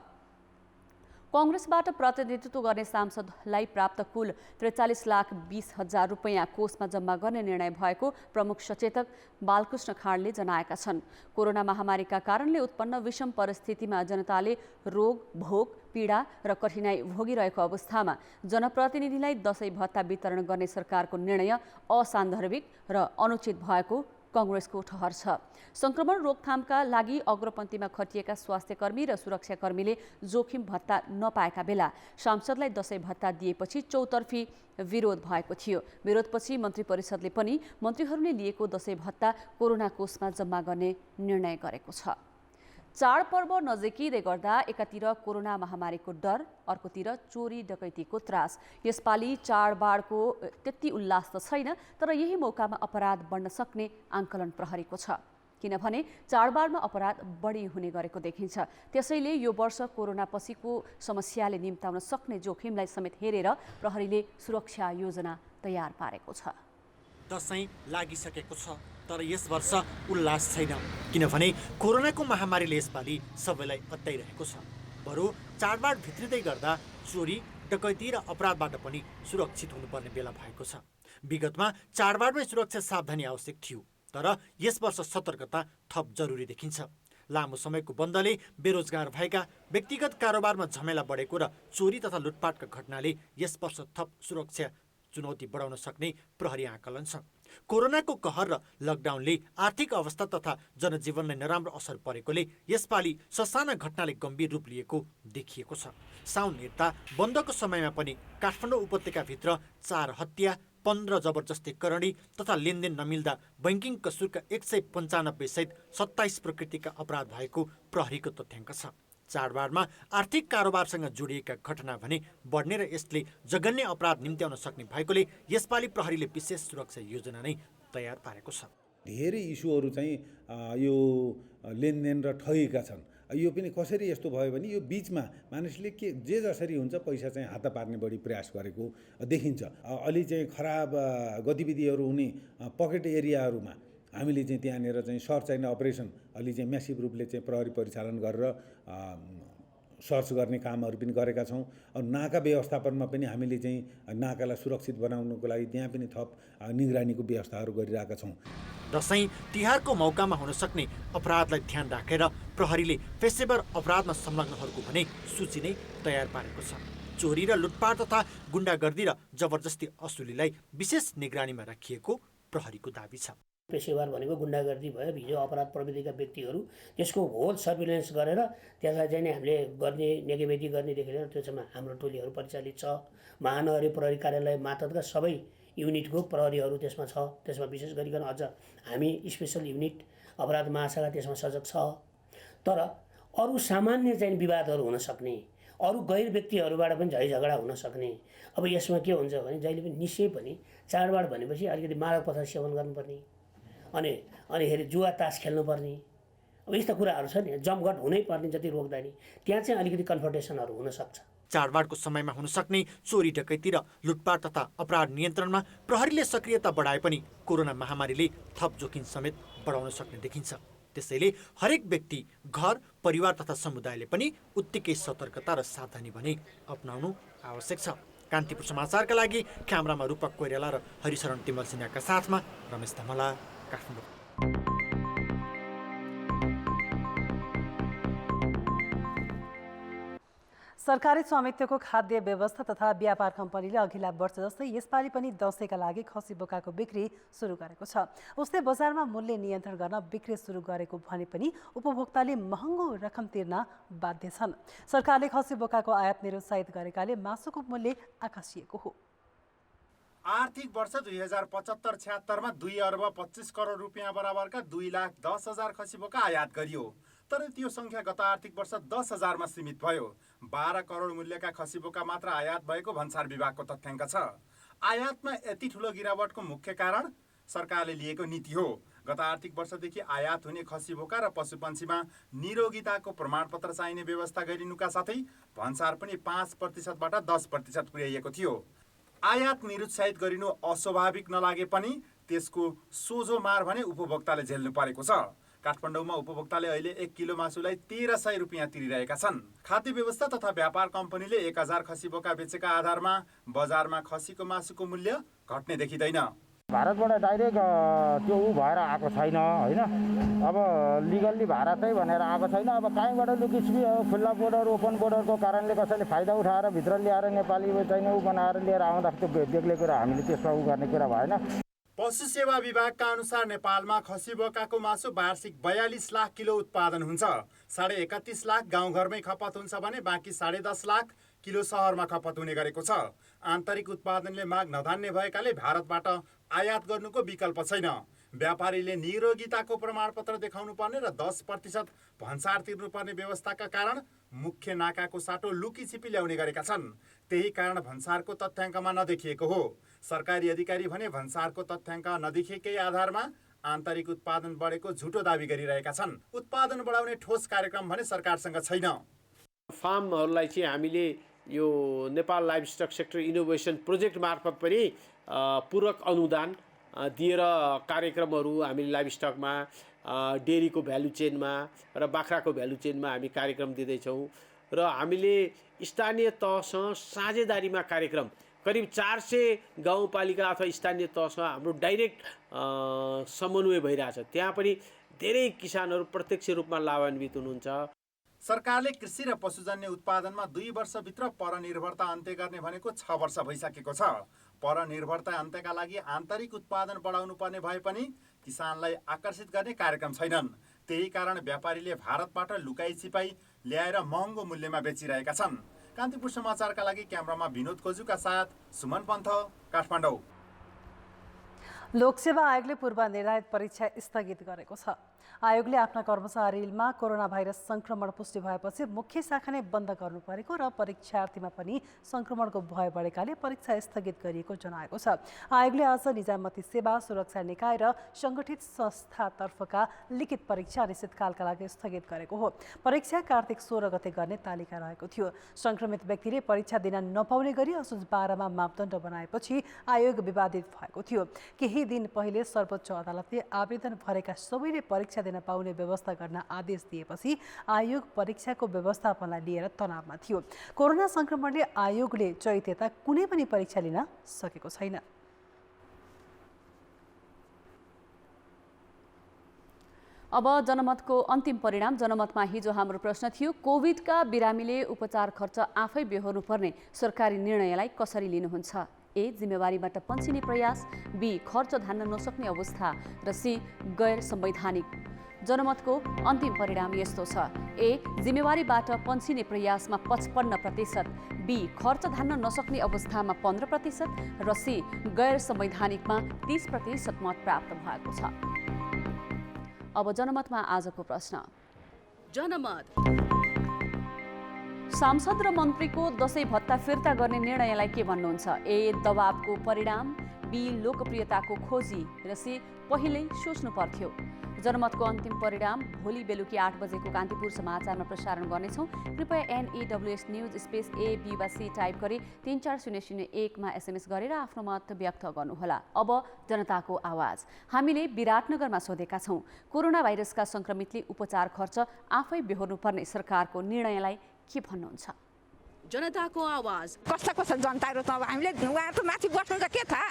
कांग्रेसबाट प्रतिनिधित्व गर्ने सांसदलाई प्राप्त कुल 43,20,000 रुपैयाँ कोषमा जम्मा गर्ने निर्णय भएको प्रमुख सचेतक बालकृष्ण खाँडले जनाएका छन्। कोरोना महामारीका कारणले उत्पन्न विषम परिस्थितिमा जनताले रोग, भोग, पीडा र कठिनाई भोगिरहेको अवस्थामा जनप्रतिनिधिलाई दशैं भत्ता वितरण गर्ने सरकारको निर्णय असान्दर्भिक र अनुचित भएको कांग्रेसको ठहर छ। संक्रमण रोकथामका लागि अग्रपन्थीमा खटिएका स्वास्थ्यकर्मी र सुरक्षाकर्मीले जोखिम भत्ता नपाएका बेला सांसदलाई दशैं भत्ता दिएपछि चौतर्फी विरोध भएको थियो। विरोधपछि मन्त्री परिषदले पनि मन्त्रीहरूले लिएको दशैं भत्ता कोरोना कोषमा जम्मा गर्ने निर्णय गरेको छ। चाडपर्व नजिकिँदै गर्दा एकातिर कोरोना महामारीको डर, अर्कोतिर चोरी डकैतीको त्रास। यसपालि चाडबाडको त्यति उल्लास त छैन, तर यही मौकामा अपराध बढ्न सक्ने आंकलन प्रहरीको छ। किनभने चाडबाडमा अपराध बढी हुने गरेको देखिन्छ। त्यसैले यो वर्ष कोरोना पछिको समस्याले निम्ताउन सक्ने जोखिमलाई समेत हेरेर प्रहरीले सुरक्षा योजना तयार पारेको छ। दशैं लागिसकेको छ, तर यस वर्ष उल्लास छैन, किनभने कोरोनाको महामारीले यसपालि सबैलाई अत्याइरहेको छ। बरु चाडबाड भित्रिँदै गर्दा चोरी, डकैती र अपराधबाट पनि सुरक्षित हुनुपर्ने बेला भएको छ। विगतमा चाडबाडमै सुरक्षा सावधानी आवश्यक थियो, तर यस वर्ष सतर्कता थप जरुरी देखिन्छ। लामो समयको बन्दले बेरोजगार भएका, व्यक्तिगत कारोबारमा झमेला बढेको र चोरी तथा लुटपाटका घटनाले यस वर्ष थप सुरक्षा चुनौती बढाउन सक्ने प्रहरी आकलन छ। कोरोनाको कहर र लकडाउनले आर्थिक अवस्था तथा जनजीवनलाई नराम्रो असर परेकोले यसपालि ससाना घटनाले गम्भीर रूप लिएको देखिएको छ। साउन हेर्दा बन्दको समयमा पनि काठमाडौँ उपत्यकाभित्र 4 हत्या, 15 जबरजस्ती करणी तथा लेनदेन नमिल्दा बैंकिङ कसूरका 195 सहित 27 प्रकृतिका अपराध भएको प्रहरीको तथ्याङ्क छ। चाडबाडमा आर्थिक कारोबारसँग जोडिएका घटना भने बढ्ने र यसले जघन्य अपराध निम्त्याउन सक्ने भएकोले यसपालि प्रहरीले विशेष सुरक्षा योजना नै तयार पारेको छ। धेरै इस्युहरू चाहिँ यो लेनदेन र ठगीका छन्। यो पनि कसरी यस्तो भयो भने यो बिचमा मानिसले के जे जसरी हुन्छ पैसा चाहिँ हात पार्ने बढी प्रयास गरेको देखिन्छ। अलि चाहिँ खराब गतिविधिहरू हुने पकेट एरियाहरूमा हामीले चाहिँ त्यहाँनिर चाहिँ सर्च एन्ड अपरेसन अलि चाहिँ म्यासिभ रूपले चाहिँ प्रहरी परिचालन गरेर सर्च गर्ने कामहरू पनि गरेका छौँ। नाका व्यवस्थापनमा पनि हामीले चाहिँ नाकालाई सुरक्षित बनाउनको लागि त्यहाँ पनि थप निगरानीको व्यवस्थाहरू गरिरहेका छौँ। दसैँ तिहारको मौकामा हुन सक्ने अपराधलाई ध्यान राखेर प्रहरीले पेशेवर अपराधमा संलग्नहरूको भने सूची नै तयार पारेको छ। चोरी र लुटपाट तथा गुण्डागर्दी र जबरजस्ती असुलीलाई विशेष निगरानीमा राखिएको प्रहरीको दाबी छ। पेशेवर भनेको गुण्डागर्दी भयो, भिडियो अपराध प्रवृत्तिका व्यक्तिहरू, त्यसको होल सर्भिलेन्स गरेर त्यसलाई चाहिँ नि हामीले गर्ने नेगेभेटी गर्नेदेखि लिएर त्यसमा हाम्रो टोलीहरू परिचालित छ। महानगरी प्रहरी कार्यालय मातहतका सबै युनिटको प्रहरीहरू त्यसमा छ। त्यसमा विशेष गरिकन अझ हामी स्पेसल युनिट अपराध महाशाखा त्यसमा सजग छ। तर अरू सामान्य चाहिँ विवादहरू हुन सक्ने, अरू गैर व्यक्तिहरूबाट पनि झैझगडा हुन सक्ने, अब यसमा के हुन्छ भने जहिले पनि निश्चय पनि चाडबाड भनेपछि अलिकति मादक पदार्थ सेवन गर्नुपर्ने, अनि फेरि जुवा तास खेल्नुपर्ने, अब यस्ता कुराहरू छ नि, जमघट हुनै पर्ने जति रोक्दा नि त्यहाँ चाहिँ अलिकति कन्फ्रन्टेसनहरू हुनसक्छ। चाडबाडको समयमा हुन सक्ने चोरी डकैती र लुटपाट तथा अपराध नियन्त्रणमा प्रहरीले सक्रियता बढाए पनि कोरोना महामारीले थप जोखिम समेत बढाउन सक्ने देखिन्छ। त्यसैले हरेक व्यक्ति, घर, परिवार तथा समुदायले पनि उत्तिकै सतर्कता र सावधानी भने अपनाउनु आवश्यक छ। कान्तिपुर समाचारका लागि क्यामेरामा रूपक कोइराला र हरिशरण तिमल सिन्हाका साथमा रमेश धमला, काठमाडौँ। सरकारी स्वामित्वको खाद्य व्यवस्था तथा व्यापार कम्पनीले अघिल्ला वर्ष जस्तै यसपालि पनि दसैँका लागि खसी बोकाको बिक्री सुरु गरेको छ। उस्तै बजारमा मूल्य नियन्त्रण गर्न बिक्री सुरु गरेको भने पनि उपभोक्ताले महँगो रकम तिर्न बाध्य छन्। सरकारले खसी बोकाको आयात निरुत्साहित गरेकाले मासुको मूल्य आकाशिएको हो। आर्थिक वर्ष 2075-76 मा 2 अर्ब 25 करोड रुपियाँ बराबरका 2,10,000 खसी बोका आयात गरियो। तर त्यो सङ्ख्या गत आर्थिक वर्ष 10,000 मा सीमित भयो। 12 करोड मूल्यका खसी बोका मात्र आयात भएको भन्सार विभागको तथ्याङ्क छ। आयातमा यति ठुलो गिरावटको मुख्य कारण सरकारले लिएको नीति हो। गत आर्थिक वर्षदेखि आयात हुने खसी बोका र पशुपन्छीमा निरोगिताको प्रमाणपत्र चाहिने व्यवस्था गरिनुका साथै भन्सार पनि 5%बाट 10% पुर्याइएको थियो। आयात निरुत्साहित गरिनु अस्वाभाविक नलागे पनि त्यसको सोझो मार भने उपभोक्ताले झेल्नु परेको छ। काठमाडौँमा उपभोक्ताले अहिले 1 किलो मासुलाई 1300 रुपियाँ तिरिरहेका छन्। खाद्य व्यवस्था तथा व्यापार कम्पनीले 1000 खसी बोका बेचेका आधारमा बजारमा खसीको मासुको मूल्य घट्ने देखिँदैन। भारतबाट डाइरेक्ट त्यो भएर आएको छैन होइन। अब लिगल्ली भारतै भनेर आएको छैन। अब कहीँबाट लुकिछिपी खुल्ला बोर्डर, ओपन बोर्डरको कारणले कसैले फाइदा उठाएर भित्र ल्याएर नेपाली चाहिँ ऊ बनाएर लिएर आउँदा त्यो बेग्लै कुरा, हामीले त्यसमा उ गर्ने कुरा भएन। पशु सेवा विभागका अनुसार नेपालमा खसी बोकाको मासु वार्षिक 42 लाख किलो उत्पादन हुन्छ। 31.5 लाख गाउँघरमै खपत हुन्छ भने बाँकी 10.5 लाख किलो सहरमा खपत हुने गरेको छ। आन्तरिक उत्पादनले माग नधान्ने भएकाले भारतबाट आयात गर्नुको विकल्प छैन। व्यापारीले निरोगिताको प्रमाणपत्र देखाउनु पर्ने र 10% भन्सार तिर्नुपर्ने व्यवस्थाका कारण मुख्य नाकाको साटो लुकीछिपी ल्याउने गरेका छन्। त्यही कारण भन्सारको तथ्याङ्कमा नदेखिएको हो। सरकारी अधिकारी भने भन्सारको तथ्याङ्क नदेखिएकै आधारमा आन्तरिक उत्पादन बढेको झुटो दावी गरिरहेका छन्। उत्पादन बढाउने ठोस कार्यक्रम भने सरकारसँग छैन। फार्महरूलाई चाहिँ हामीले यो Nepal livestock sector innovation project मार्फत पनि पूरक अनुदान दिएर कार्यक्रमहरू हामीले लाइभस्टकमा, डेरीको भ्यालु चेनमा र बाख्राको भ्यालु चेनमा हामी कार्यक्रम दिँदैछौँ। र हामीले स्थानीय तहसँग साझेदारीमा कार्यक्रम करिब 400 गाउँपालिका अथवा स्थानीय तहसँग हाम्रो डाइरेक्ट समन्वय भइरहेछ। त्यहाँ पनि धेरै किसानहरू प्रत्यक्ष रूपमा लाभान्वित हुनुहुन्छ। सरकारले कृषि र पशुजन्य उत्पादनमा 2 वर्षभित्र परनिर्भरता अन्त्य गर्ने भनेको 6 वर्ष भइसकेको छ। परनिर्भरता अन्त्यका लागि आन्तरिक उत्पादन बढाउनु पर्ने भए पनि किसानलाई आकर्षित गर्ने कार्यक्रम छैनन्। त्यही कारण व्यापारीले भारतबाट लुकाई छिपाई ल्याएर महँगो मूल्यमा बेचिरहेका छन्। कान्तिपुर समाचारका लागि क्यामेरामा विनोद कोजुका साथ सुमन पन्थ, काठमाडौँ। लोकसेवा आयोगले पूर्वनिर्धारित परीक्षा स्थगित गरेको छ। आयोगले आफ्ना कर्मचारीमा कोरोना भाइरस संक्रमण पुष्टि भएपछि मुख्य शाखा नै बन्द गर्नु परेको र परीक्षार्थीमा पनि संक्रमणको भय बढेकाले परीक्षा स्थगित गरिएको जनाएको छ। आयोगले आज निजामती सेवा सुरक्षा निकाय र सङ्गठित संस्थातर्फका लिखित परीक्षा अनिश्चितकालका लागि स्थगित गरेको हो। परीक्षा कार्तिक 16 गते गर्ने तालिका रहेको थियो। संक्रमित व्यक्तिले परीक्षा दिन नपाउने गरी असोज 12 मा मापदण्ड बनाएपछि आयोग विवादित भएको थियो। केही दिन पहिले सर्वोच्च अदालतले आवेदन भरेका सबैले परीक्षा दिन पाउने व्यवस्था गर्न आदेश दिएपछि आयोग परीक्षाको व्यवस्थापनलाई लिएर तनावमा थियो। कोरोना संक्रमणले आयोगले चैत्यता कुनै पनि परीक्षा लिन सकेको छैन। अब जनमतको अन्तिम परिणाम। जनमतमा हिजो हाम्रो प्रश्न थियो, कोभिडका बिरामीले उपचार खर्च आफै बेहोर्नु पर्ने सरकारी निर्णयलाई कसरी लिनुहुन्छ? ए, जिम्मेवारीबाट पन्छिने प्रयास, बी, खर्च धान्न नसक्ने अवस्था र सी, गैर संवैधानिक। जनमतको अन्तिम परिणाम यस्तो छ। ए, जिम्मेवारीबाट पन्छिने प्रयासमा 55%, बी, खर्च धान्न नसक्ने अवस्थामा 15% र सी, गैर संवैधानिकमा 30% मत प्राप्त भएको छ। अब जनमतमा आजको प्रश्न। जनमत, सांसद र मन्त्रीको दशैं भत्ता फिर्ता गर्ने निर्णयलाई के भन्नुहुन्छ? ए, दबावको परिणाम, बी, लोकप्रियताको खोजी र सी, पहिल्यै सोच्नु पर्थ्यो। जनमतको अन्तिम परिणाम भोलि बेलुकी 8 बजेको कान्तिपुर समाचारमा प्रसारण गर्नेछौँ। कृपया NEWS news space A, B वा C टाइप गरी 34001 मा SMS गरेर आफ्नो मत व्यक्त गर्नुहोला। अब जनताको आवाज। हामीले विराटनगरमा सोधेका छौँ, कोरोना भाइरसका संक्रमितले उपचार खर्च आफै बेहोर्नुपर्ने सरकारको निर्णयलाई के भन्नुहुन्छ? जनताको आवाज। कस्ता कस्ता जनताहरू त अब हामीले उहाँहरूको माथि बस्नु त के थाहा,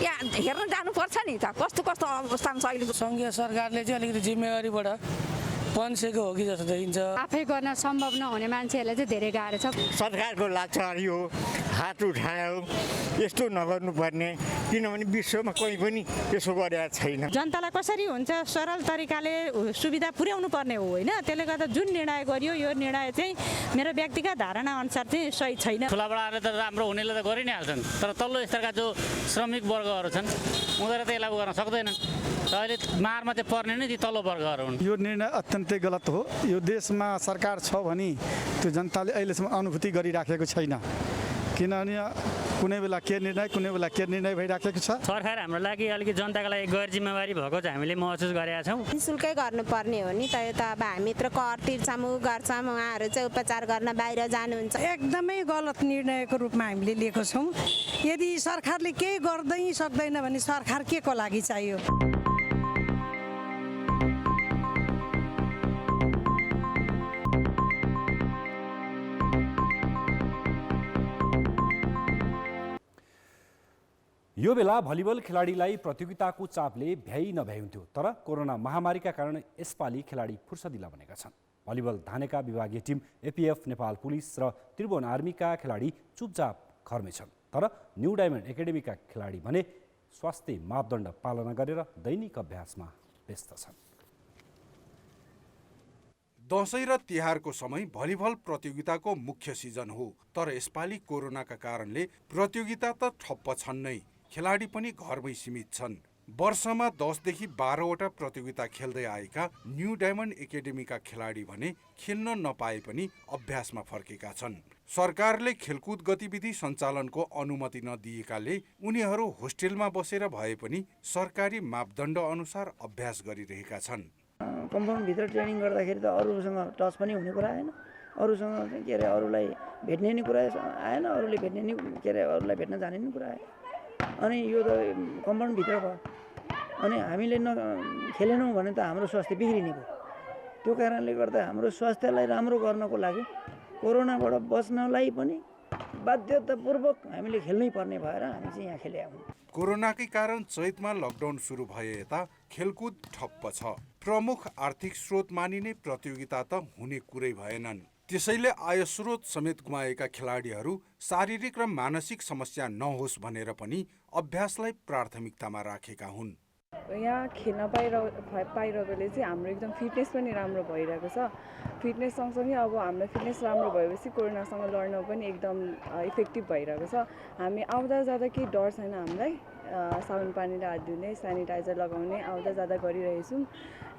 यहाँ हेर्न जानुपर्छ नि त कस्तो कस्तो अवस्थामा छ अहिले। सङ्घीय सरकारले चाहिँ अलिकति जिम्मेवारीबाट पन्सेको हो कि जस्तो देखिन्छ। आफै गर्न सम्भव नहुने मान्छेहरूलाई चाहिँ धेरै गाह्रो छ। सरकारको लाचारी हो, हात उठायो, यस्तो नगर्नुपर्ने, किनभने विश्वमा कहीँ पनि यसो गरेको छैन। जनतालाई कसरी हुन्छ सरल तरिकाले सुविधा पुर्याउनु पर्ने हो होइन। त्यसले गर्दा जुन निर्णय गरियो यो निर्णय चाहिँ मेरो व्यक्तिगत धारणा अनुसार चाहिँ सही छैन। ठुलाबडाले त राम्रो हुनेले त गरि नै हाल्छन्, तर तल्लो स्तरका जो श्रमिक वर्गहरू छन् उनीहरू त यसलाई गर्न सक्दैनन्। अहिले मारमा चाहिँ पर्ने नै ती तल्लो वर्गहरू हुन्। यो निर्णय अत्यन्तै गलत हो। यो देशमा सरकार छ भने त्यो जनताले अहिलेसम्म अनुभूति गरिराखेको छैन, किनभने कुनै बेला के निर्णय कुनै बेला के निर्णय भइराखेको छ। सरकार हाम्रो लागि अलिकति जनताको लागि गैर जिम्मेवारी भएको चाहिँ हामीले महसुस गरेका छौँ। निःशुल्कै गर्नुपर्ने हो नि त, यो त अब हामी त कर तिर्छौँ गर्छौँ, उहाँहरू चाहिँ उपचार गर्न बाहिर जानुहुन्छ। एकदमै गलत निर्णयको रूपमा हामीले लिएको छौँ। यदि सरकारले केही गर्दै सक्दैन भने सरकार के को लागि चाहियो? यो बेला भलिबल खेलाडीलाई प्रतियोगिताको चापले भ्याइ नभ्याइन्थ्यो, तर कोरोना महामारीका कारण यसपालि खेलाडी फुर्सदिला बनेका छन्। भलिबल धानेका विभागीय टिम, APF, नेपाल पुलिस र त्रिभुवन आर्मीका खेलाडी चुपचाप घरमै छन्, तर न्यू डायमन्ड एकाडेमीका खेलाडी भने स्वास्थ्य मापदण्ड पालना गरेर दैनिक अभ्यासमा व्यस्त छन्। दशैं र तिहारको समय भलिबल प्रतियोगिताको मुख्य सिजन हो, तर यसपालि कोरोनाका कारणले प्रतियोगिता त ठप्प छन् नै, खेलाडी पनि घरमै सीमित छन्। वर्षमा 10 देखि 12 वटा प्रतियोगिता खेल्दै आएका न्यू डायमन्ड एकाडेमीका खेलाडी भने खेल्न नपाए पनि अभ्यासमा फर्केका छन्। सरकारले खेलकुद गतिविधि सञ्चालनको अनुमति नदिएकाले उनीहरू होस्टेलमा बसेर भए पनि सरकारी मापदण्ड अनुसार अभ्यास गरिरहेका छन्। कम्पाउन्डभित्र ट्रेनिङ गर्दाखेरि त अरूसँग टच पनि हुने कुरा आएन, अरूसँग के अरे अरूलाई भेट्ने नि कुरा आएन, अरूले भेट्ने नि के अरे अरूलाई भेट्न जाने नि कुरा आयो। अनि यो त कम्पाउन्डभित्र भयो, अनि हामीले खेलेनौँ भने त हाम्रो स्वास्थ्य बिग्रिने भयो। त्यो कारणले गर्दा हाम्रो स्वास्थ्यलाई राम्रो गर्नको लागि कोरोनाबाट बच्नलाई पनि बाध्यतापूर्वक हामीले खेल्नै पर्ने भएर हामी चाहिँ यहाँ खेलेका हौँ। कोरोनाकै कारण चैतमा लकडाउन सुरु भए यता खेलकुद ठप्प छ। प्रमुख आर्थिक स्रोत मानिने प्रतियोगिता त हुने कुरै भएनन्। त्यसैले आय स्रोत समेत गुमाएका खेलाडीहरू शारीरिक र मानसिक समस्या नहोस् भनेर पनि अभ्यासलाई प्राथमिकतामा राखेका हुन्। यहाँ खेल्न पाइरहेकोले चाहिँ हाम्रो एकदम फिटनेस पनि राम्रो भइरहेको छ। फिटनेस सँगसँगै अब हाम्रो फिटनेस राम्रो भएपछि कोरोनासँग लड्न पनि एकदम इफेक्टिभ भइरहेको छ। हामी आउँदा जाँदा केही डर छैन हामीलाई। साबुन पानीले हात धुने, सेनिटाइजर लगाउने आउँदा जाँदा गरिरहेछौँ।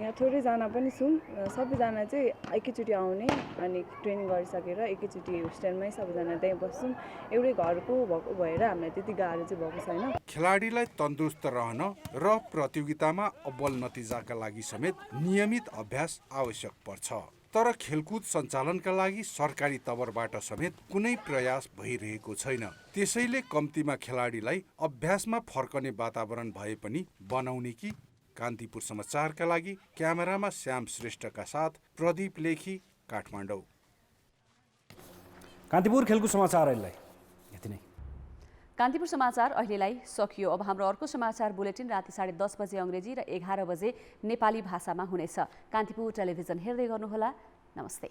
यहाँ थोरैजना पनि छौँ, सबैजना चाहिँ एकैचोटि आउने अनि ट्रेनिङ गरिसकेर एकैचोटि होस्टेलमै सबैजना त्यहीँ बस्छौँ। एउटै घरको भएको भएर हामीलाई त्यति गाह्रो चाहिँ भएको छैन। खेलाडीलाई तन्दुरुस्त रहन र प्रतियोगितामा अब्बल नतिजाका लागि समेत नियमित अभ्यास आवश्यक पर्छ। तर खेलकुद सञ्चालनका लागि सरकारी तवरबाट समेत कुनै प्रयास भइरहेको छैन। त्यसैले कम्तीमा खेलाडीलाई अभ्यासमा फर्कने वातावरण भए पनि बनाउने कि। कान्तिपुर समाचारका लागि क्यामेरामा श्याम श्रेष्ठका साथ प्रदीप लेखी, काठमाडौँ। कान्तिपुर खेलकुद समाचार अहिलेलाई यति नै। कान्तिपुर समाचार अहिलेलाई सकियो। अब हाम्रो अर्को समाचार बुलेटिन राति 10:30 बजे अङ्ग्रेजी र 11 बजे नेपाली भाषामा हुनेछ। कान्तिपुर टेलिभिजन हेर्दै गर्नुहोला। नमस्ते।